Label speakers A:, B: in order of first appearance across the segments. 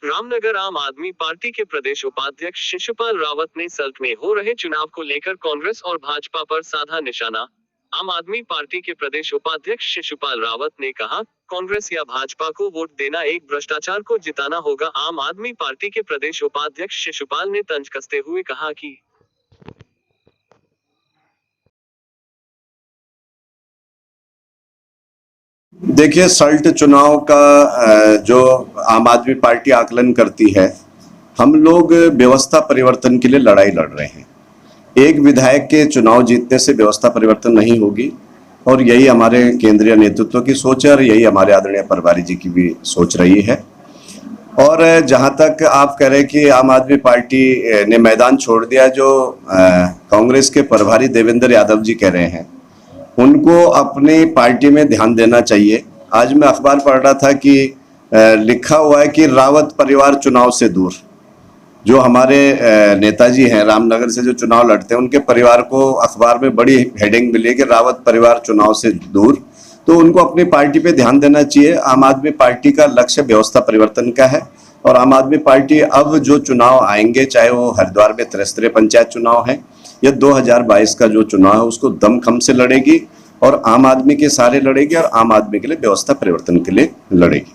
A: रामनगर आम आदमी पार्टी के प्रदेश उपाध्यक्ष शिशुपाल रावत ने सल्ट में हो रहे चुनाव को लेकर कांग्रेस और भाजपा पर साधा निशाना। आम आदमी पार्टी के प्रदेश उपाध्यक्ष शिशुपाल रावत ने कहा, कांग्रेस या भाजपा को वोट देना एक भ्रष्टाचार को जिताना होगा। आम आदमी पार्टी के प्रदेश उपाध्यक्ष शिशुपाल ने तंज कसते हुए कहा कि
B: देखिए, सल्ट चुनाव का जो आम आदमी पार्टी आकलन करती है, हम लोग व्यवस्था परिवर्तन के लिए लड़ाई लड़ रहे हैं। एक विधायक के चुनाव जीतने से व्यवस्था परिवर्तन नहीं होगी और यही हमारे केंद्रीय नेतृत्व की सोच है और यही हमारे आदरणीय प्रभारी जी की भी सोच रही है। और जहां तक आप कह रहे हैं कि आम आदमी पार्टी ने मैदान छोड़ दिया, जो कांग्रेस के प्रभारी देवेंद्र यादव जी कह रहे हैं, उनको अपनी पार्टी में ध्यान देना चाहिए। आज मैं अखबार पढ़ रहा था कि लिखा हुआ है कि रावत परिवार चुनाव से दूर। जो हमारे नेताजी हैं, रामनगर से जो चुनाव लड़ते हैं, उनके परिवार को अखबार में बड़ी हेडिंग मिली है कि रावत परिवार चुनाव से दूर। तो उनको अपनी पार्टी पे ध्यान देना चाहिए। आम आदमी पार्टी का लक्ष्य व्यवस्था परिवर्तन का है और आम आदमी पार्टी अब जो चुनाव आएंगे, चाहे वो हरिद्वार में त्रिस्तरीय पंचायत चुनाव है या 2022 का जो चुनाव है, उसको दमखम से लड़ेगी और आम आदमी के सारे लड़ेगी और आम आदमी के लिए व्यवस्था परिवर्तन के लिए लड़ेगी।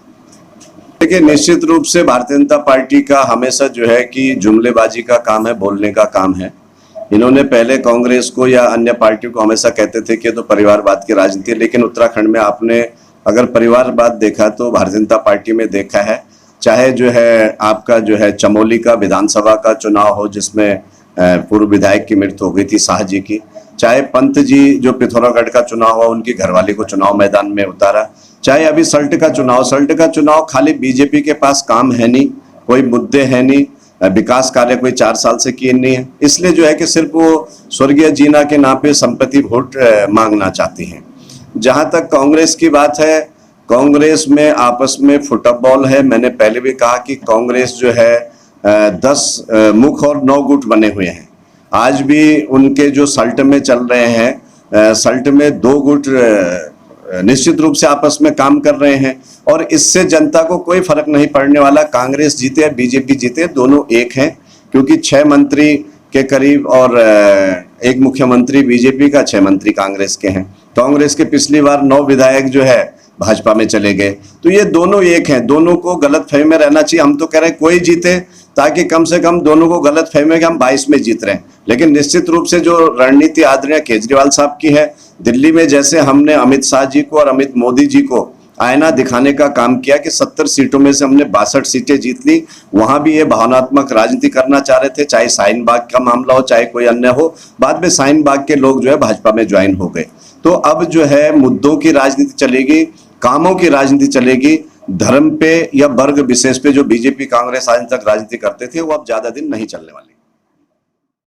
B: देखिए, निश्चित रूप से भारतीय जनता पार्टी का हमेशा जो है कि जुमलेबाजी का काम है, बोलने का काम है। इन्होंने पहले कांग्रेस को या अन्य पार्टियों को हमेशा कहते थे कि तो परिवारवाद की राजनीति है, लेकिन उत्तराखंड में आपने अगर परिवारवाद देखा तो भारतीय जनता पार्टी में देखा है। चाहे जो है आपका जो है चमोली का विधानसभा का चुनाव हो, जिसमें पूर्व विधायक की मृत्यु हो गई थी, शाह जी की, चाहे पंत जी जो पिथौरागढ़ का चुनाव हुआ, उनकी घरवाली को चुनाव मैदान में उतारा, चाहे अभी सल्ट का चुनाव खाली बीजेपी के पास काम है नहीं, कोई मुद्दे है नहीं, विकास कार्य कोई 4 साल से किए नहीं है, इसलिए जो है कि सिर्फ वो स्वर्गीय जीना के नाम पे संपत्ति वोट मांगना चाहती हैं। जहां तक कांग्रेस की बात है, कांग्रेस में आपस में फुटबॉल है। मैंने पहले भी कहा कि कांग्रेस जो है 10 मुख और 9 गुट बने हुए हैं। आज भी उनके जो सल्ट में चल रहे हैं, सल्ट में 2 गुट निश्चित रूप से आपस में काम कर रहे हैं और इससे जनता को कोई फर्क नहीं पड़ने वाला। कांग्रेस जीते या बीजेपी जीते, दोनों एक हैं, क्योंकि 6 मंत्री के करीब और एक मुख्यमंत्री बीजेपी का, 6 मंत्री कांग्रेस के हैं। कांग्रेस के पिछली बार 9 विधायक जो है भाजपा में चले गए। तो ये दोनों एक हैं, दोनों को गलतफहमी में रहना चाहिए। हम तो कह रहे हैं कोई जीते, ताकि कम से कम दोनों को गलतफहमी में कि हम 22 में जीत रहे हैं। लेकिन निश्चित रूप से जो रणनीति आदरणीय केजरीवाल साहब की है, दिल्ली में जैसे हमने अमित शाह जी को और अमित मोदी जी को आईना दिखाने का काम किया कि 70 सीटों में से हमने 62 सीटें जीत ली, वहां भी ये भावनात्मक राजनीति करना चाह रहे थे, चाहे शाहीन बाग का मामला हो, चाहे कोई अन्य हो। बाद में शाहीन बाग के लोग जो है भाजपा में ज्वाइन हो गए। तो अब जो है मुद्दों की राजनीति चलेगी, कामों की राजनीति चलेगी। धर्म पे या वर्ग विशेष पे जो बीजेपी कांग्रेस आज तक राजनीति करते थे, वो अब ज्यादा दिन नहीं चलने वाली।